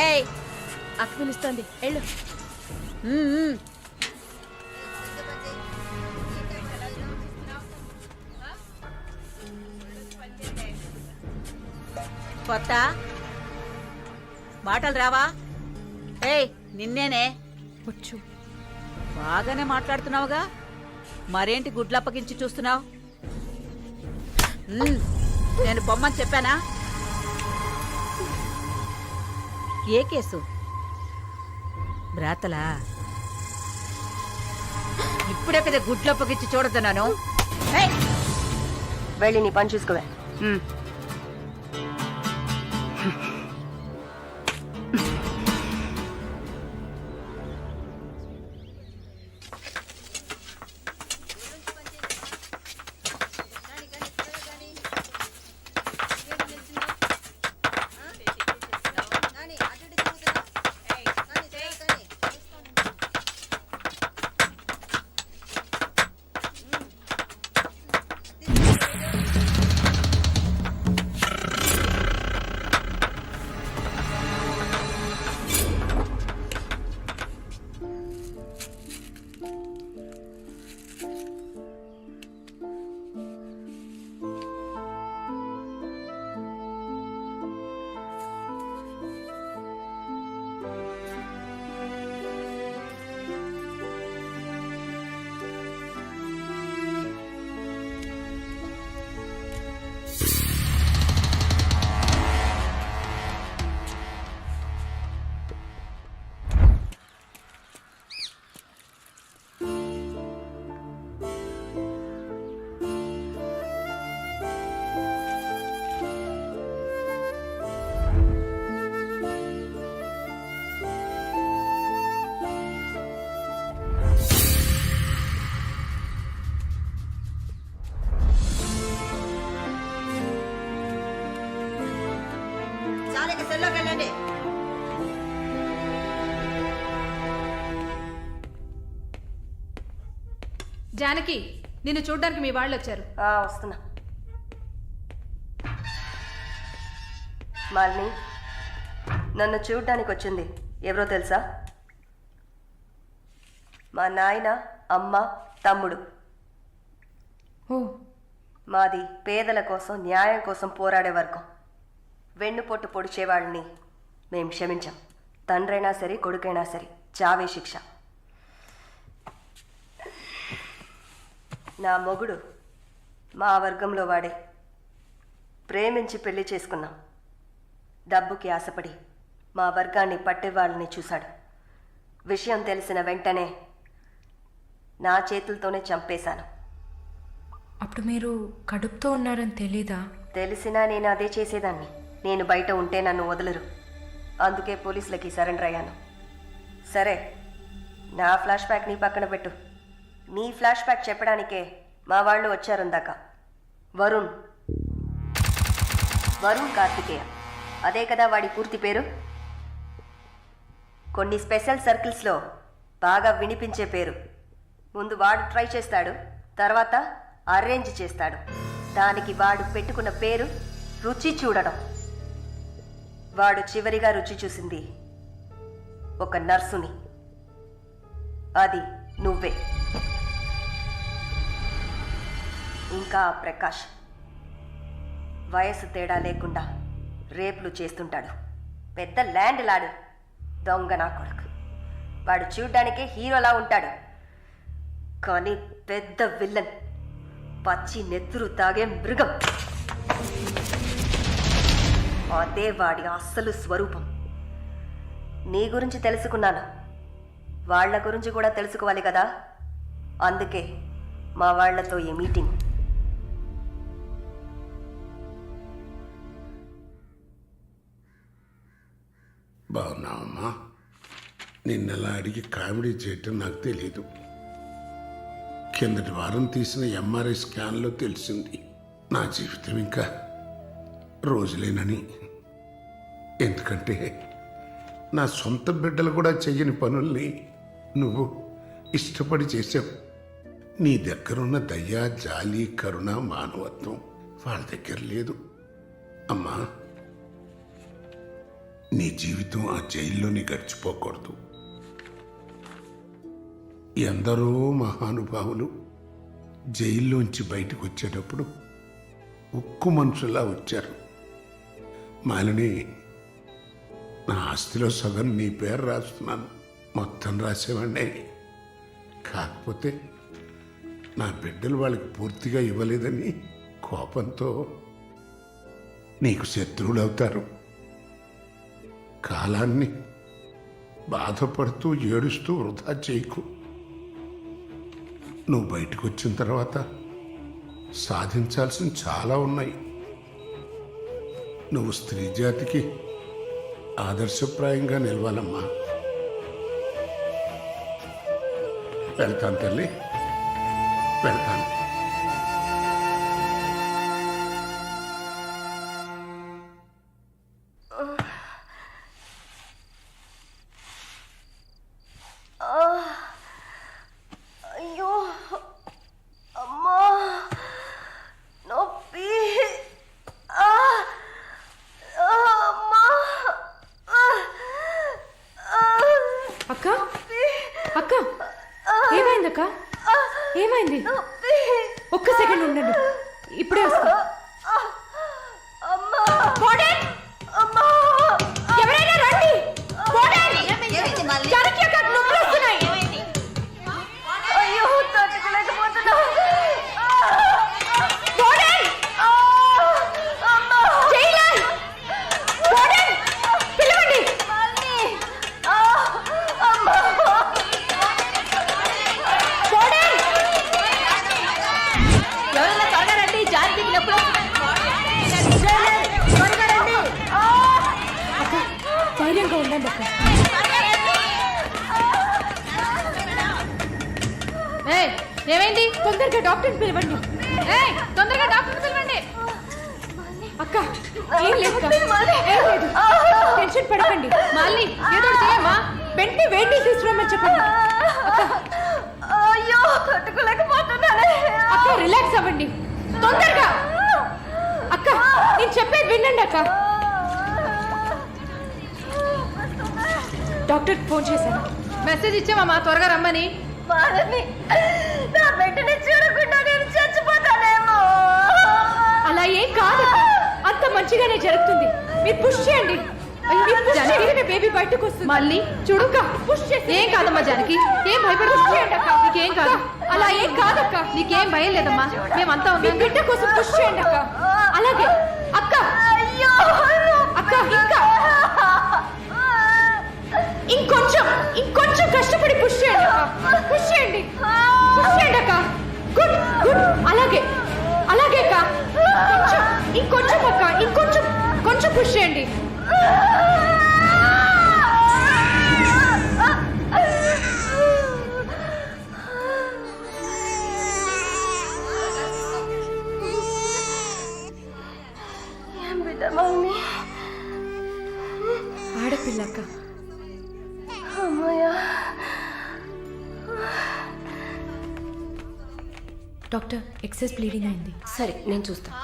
ఏయ్, అక్క పిలుస్తుంది వెళ్ళు. కొత్త మాటలు రావా? ఏయ్, నిన్నేనే. వచ్చు. బాగానే మాట్లాడుతున్నావుగా, మరేంటి గుడ్లప్పగించి చూస్తున్నావు? నేను బొమ్మని చెప్పానా? ఏ కేసు? బ్రాతలా? ఇప్పుడే కదా గుడ్లప్పగించి చూడతున్నాను. వెళ్ళి నీ పని చూసుకోవే. జానకి, నిన్ను చూడ్డానికి మీ వాళ్ళు వచ్చారు. వస్తున్నా. మాలిని, నన్ను చూడ్డానికి వచ్చింది ఎవరో తెలుసా? మా నాయన, అమ్మ, తమ్ముడు. ఓ. మాది పేదల కోసం, న్యాయం కోసం పోరాడే వర్గం. వెన్నుపోటు పొడిచేవాళ్ళని మేం క్షమించాం. తండ్రైనా సరే, కొడుకైనా సరే, చావే శిక్ష. నా మొగుడు మా వర్గంలో వాడే. ప్రేమించి పెళ్లి చేసుకున్నాం. డబ్బుకి ఆశపడి మా వర్గాన్ని పట్టేవాళ్ళని చూశాడు. విషయం తెలిసిన వెంటనే నా చేతులతోనే చంపేశాను. అప్పుడు మీరు కడుపుతో ఉన్నారని తెలీదా? తెలిసినా నేను అదే చేసేదాన్ని. నేను బయట ఉంటే నన్ను వదలరు. అందుకే పోలీసులకి సరెండర్ అయ్యాను. సరే, నా ఫ్లాష్ బ్యాక్ నీ పక్కన పెట్టు. నీ ఫ్లాష్ బ్యాక్ చెప్పడానికే మా వాళ్ళు వచ్చారుందాక. వరుణ్ కార్తికేయ, అదే కదా వాడి పూర్తి పేరు. కొన్ని స్పెషల్ సర్కిల్స్లో బాగా వినిపించే పేరు. ముందు వాడు ట్రై చేస్తాడు, తర్వాత అరేంజ్ చేస్తాడు. దానికి వాడు పెట్టుకున్న పేరు రుచి చూడడం. వాడు చివరిగా రుచి చూసింది ఒక నర్సుని. అది నువ్వే. ఇంకా ప్రకాష్ వయసు తేడా లేకుండా రేపులు చేస్తుంటాడు. పెద్ద ల్యాండ్ లాడు. దొంగ నా కొడుకు. వాడు చూడ్డానికే హీరోలా ఉంటాడు, కానీ పెద్ద విల్లన్. పచ్చి నెత్తురు తాగే మృగం. అదే వాడి అస్సలు స్వరూపం. నీ గురించి తెలుసుకున్నాను, వాళ్ళ గురించి కూడా తెలుసుకోవాలి కదా. అందుకే మా వాళ్లతో ఈ మీటింగ్. బాగున్నావమ్మా? నిన్నలా అడిగి కామెడీ చేయటం నాకు తెలీదు. కిందటి వారం తీసిన ఎంఆర్ఐ స్కాన్లో తెలిసింది నా జీవితం ఇంకా రోజులేనని. ఎందుకంటే నా సొంత బిడ్డలు కూడా చెయ్యని పనుల్ని నువ్వు ఇష్టపడి చేసావు. నీ దగ్గరున్న దయ, జాలి, కరుణ, మానవత్వం వాళ్ళ దగ్గర లేదు. అమ్మా, నీ జీవితం ఆ జైల్లోని గడిచిపోకూడదు. ఎందరో మహానుభావులు జైల్లోంచి బయటకు వచ్చేటప్పుడు ఉక్కు మనుషులా వచ్చారు. మాలిని, నా ఆస్తిలో సగం నీ పేరు రాస్తున్నాను, మొత్తం రాసేవాడినే. కాకపోతే నా బిడ్డలు వాళ్ళకి పూర్తిగా ఇవ్వలేదని కోపంతో నీకు శత్రువులు అవుతారు. కాలాన్ని బాధపడుతూ ఏడుస్తూ వృధా చేయకు. నువ్వు బయటకు వచ్చిన తర్వాత సాధించాల్సిన చాలా ఉన్నాయి. నువ్వు స్త్రీ జాతికి ఆదర్శప్రాయంగా నిలవాలమ్మా. వెళ్తాను తల్లి, వెళ్తాను. అయ్యో అమ్మా, నొప్పి. అమ్మా, అక్క అక్క ఏమైందక్క? ఏమైంది? ఒక్క సెకండ్ ఉండండి, ఇప్పుడే వస్తా. అమ్మా, అమ్మా, ఎవరైనా రండి. జానకి అక్క, నొప్పులు వస్తున్నాయి. అయ్యో తట్టుకోలేకపోతున్నా. జైలర్! పిలవండి. ఎవరైనా త్వరగా రండి, జానకి నొప్పులు అక్క, ధైర్యంగా ఉండండి అక్క. ఏమైంది? తొందరగా డాక్టర్ని పిలవండి. తొందరగా డాక్టర్ని పిలవండి. అక్క, ఏం లేదు అక్క. ఏం లేదు. టెన్షన్ పడకండి. మళ్ళీ ఏదో ఒకటి చేయమ్మా. వెంటనే వేడి తీసుకురమ్మని చెప్పండి. అక్క, అయ్యో తట్టుకోలేకపోతున్నానే. అక్క రిలాక్స్ అవ్వండి తొందరగా. అక్క, నేను చెప్పేది వినండి అక్క. డాక్టర్ ఫోన్ చేశాను, మెసేజ్ ఇచ్చామమ్మా త్వరగా రమ్మని. మాలని, నా బిడ్డని చూడకుండా నేను చచ్చిపోతానేమో. అలా ఏం కాదు, అంత మంచిగానే జరుగుతుంది. మీరు పుష్ చేయండి. జానకి బేబీ బయటకు వస్తుంది. మళ్ళీ చూడక్క, పుష్ చేసి. ఏం కాదమ్మా జానకి, ఏం భయపడి పుష్ చేయండి అక్క. నీకేం కాదు. అలా ఏం కాదక్క, నీకేం భయం లేదమ్మా. మేమంతా ఉన్నాం. బిడ్డ కోసం పుష్ చేయండి అక్క. అలాగే అక్క. అయ్యో అక్క, ఇంకా ఇంకొంచెం కష్టపడి పుష్ చేయండి అక్క. పుష్ చేయండి, పుష్ చేయండి అక్క. Good good. అలాగే అలాగే అక్క. ఇంకొంచెం అక్క, కొంచెం పుష్ చేయండి. ఏం బిడ్డ మమ్మీ? ఆడపిల్ల అక్క. అమ్మయ్యా. డాక్టర్, ఎక్సెస్ బ్లీడింగ్ అయింది. సరే, నేను చూస్తాను.